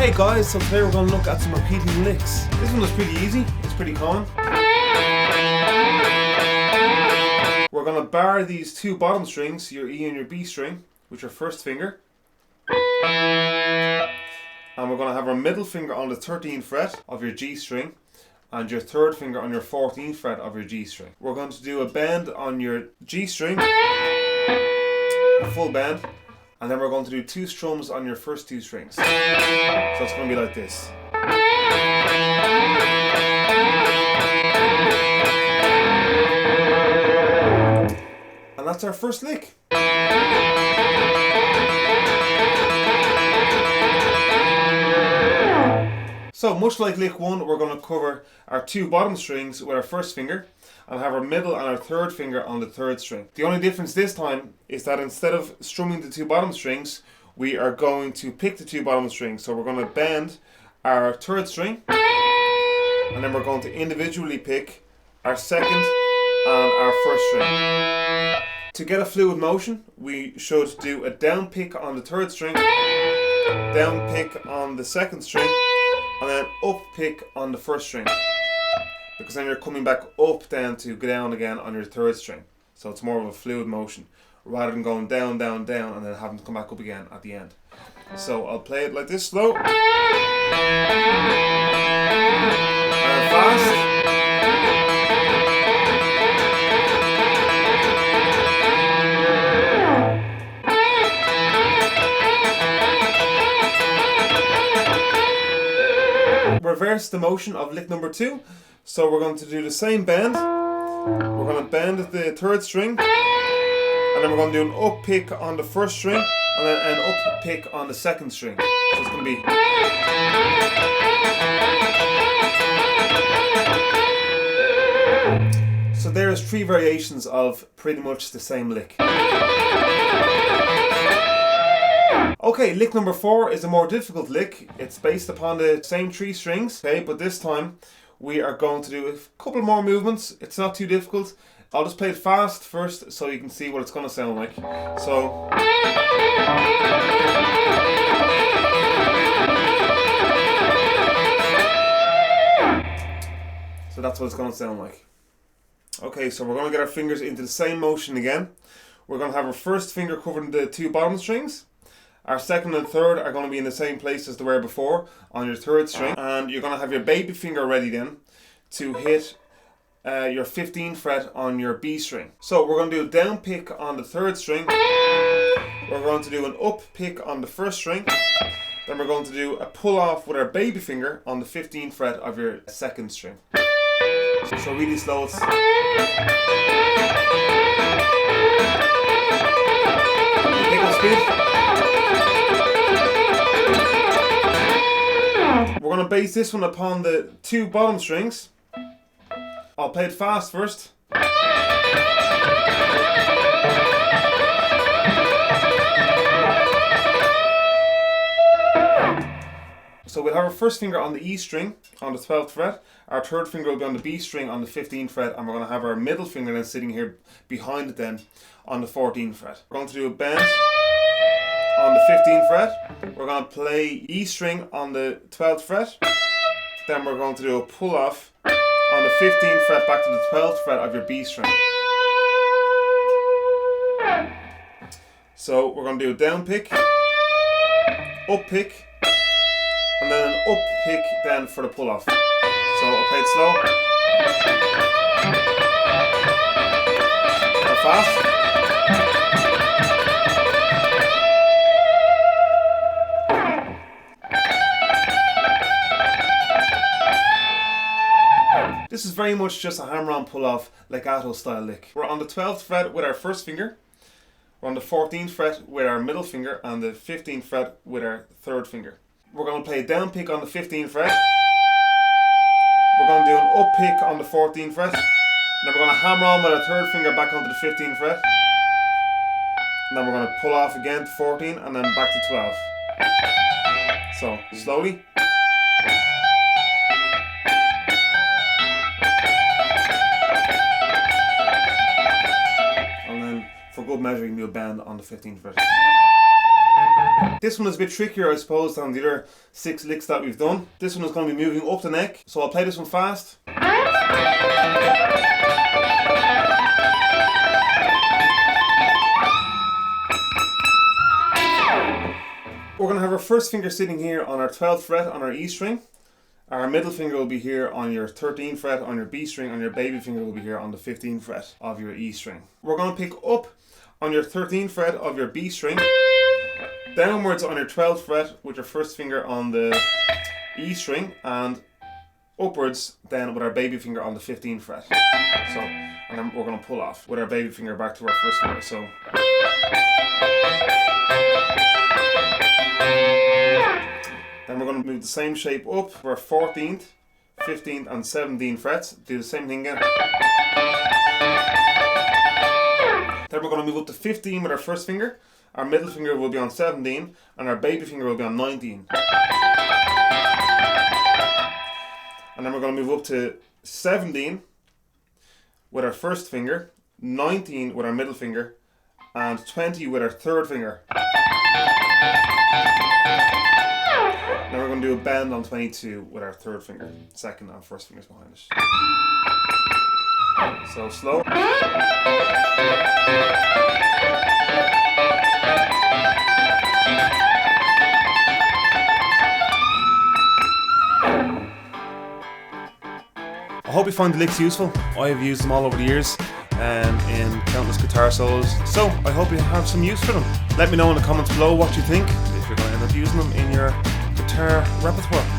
Hey guys, so today we're going to look at some repeating licks. This one is pretty easy, it's pretty common. We're going to bar these two bottom strings, your E and your B string, with your first finger. And we're going to have our middle finger on the 13th fret of your G string and your third finger on your 14th fret of your G string. We're going to do a bend on your G string, a full bend, and then we're going to do two strums on your first two strings. So it's going to be like this. And that's our first lick. So much like lick one, we're going to cover our two bottom strings with our first finger and have our middle and our third finger on the third string. The only difference this time is that instead of strumming the two bottom strings, we are going to pick the two bottom strings. So we're going to bend our third string and then we're going to individually pick our second and our first string. To get a fluid motion, we should do a down pick on the third string, down pick on the second string, and then up pick on the first string, because then you're coming back up then to go down again on your third string. So it's more of a fluid motion rather than going down, down, down and then having to come back up again at the end. So I'll play it like this, slow and fast. Reverse the motion of lick number two. So we're going to do the same bend. We're going to bend the third string, and then we're going to do an up pick on the first string, and then an up pick on the second string. So it's going to be. So there's three variations of pretty much the same lick. Okay, lick number four is a more difficult lick. It's based upon the same three strings, okay, but this time we are going to do a couple more movements. It's not too difficult. I'll just play it fast first so you can see what it's going to sound like. So that's what it's going to sound like. Okay, so we're going to get our fingers into the same motion again. We're going to have our first finger covering the two bottom strings. Our second and third are going to be in the same place as they were before on your third string. And you're going to have your baby finger ready then to hit your 15th fret on your B string. So we're going to do a down pick on the third string. We're going to do an up pick on the first string. Then we're going to do a pull off with our baby finger on the 15th fret of your second string. So really slow. It's pick up speed. We're going to base this one upon the two bottom strings. I'll play it fast first. So we'll have our first finger on the E string on the 12th fret. Our third finger will be on the B string on the 15th fret, and we're going to have our middle finger then sitting here behind it then on the 14th fret. We're going to do a bend on the 15th fret. We're going to play E string on the 12th fret. Then we're going to do a pull off on the 15th fret back to the 12th fret of your B string. So we're going to do a down pick, up pick, and then an up pick then for the pull off. So I'll play it slow or fast. This is very much just a hammer-on pull-off legato style lick. We're on the 12th fret with our first finger. We're on the 14th fret with our middle finger and the 15th fret with our third finger. We're going to play a down pick on the 15th fret. We're going to do an up pick on the 14th fret. Then we're going to hammer on with our third finger back onto the 15th fret. And then we're going to pull off again to 14 and then back to 12. So, slowly. And then, for good measure, you can do a bend on the 15th fret. This one is a bit trickier, I suppose, than the other 6 licks that we've done. This one is going to be moving up the neck, so I'll play this one fast. We're going to have our first finger sitting here on our 12th fret on our E string. Our middle finger will be here on your 13th fret on your B string, and your baby finger will be here on the 15th fret of your E string. We're going to pick up on your 13th fret of your B string, downwards on your 12th fret with your first finger on the E string, and upwards then with our baby finger on the 15th fret. So, and then we're going to pull off with our baby finger back to our first finger. So. Then we're going to move the same shape up for our 14th, 15th and 17th frets. Do the same thing again. Then we're going to move up to 15 with our first finger. Our middle finger will be on 17 and our baby finger will be on 19. And then we're going to move up to 17 with our first finger, 19 with our middle finger and 20 with our third finger. Now we're going to do a bend on 22 with our third finger, second and first fingers behind it. So slow. I hope you find the licks useful. I have used them all over the years in countless guitar solos, so I hope you have some use for them. Let me know in the comments below what you think, if you're going to end up using them in your guitar repertoire.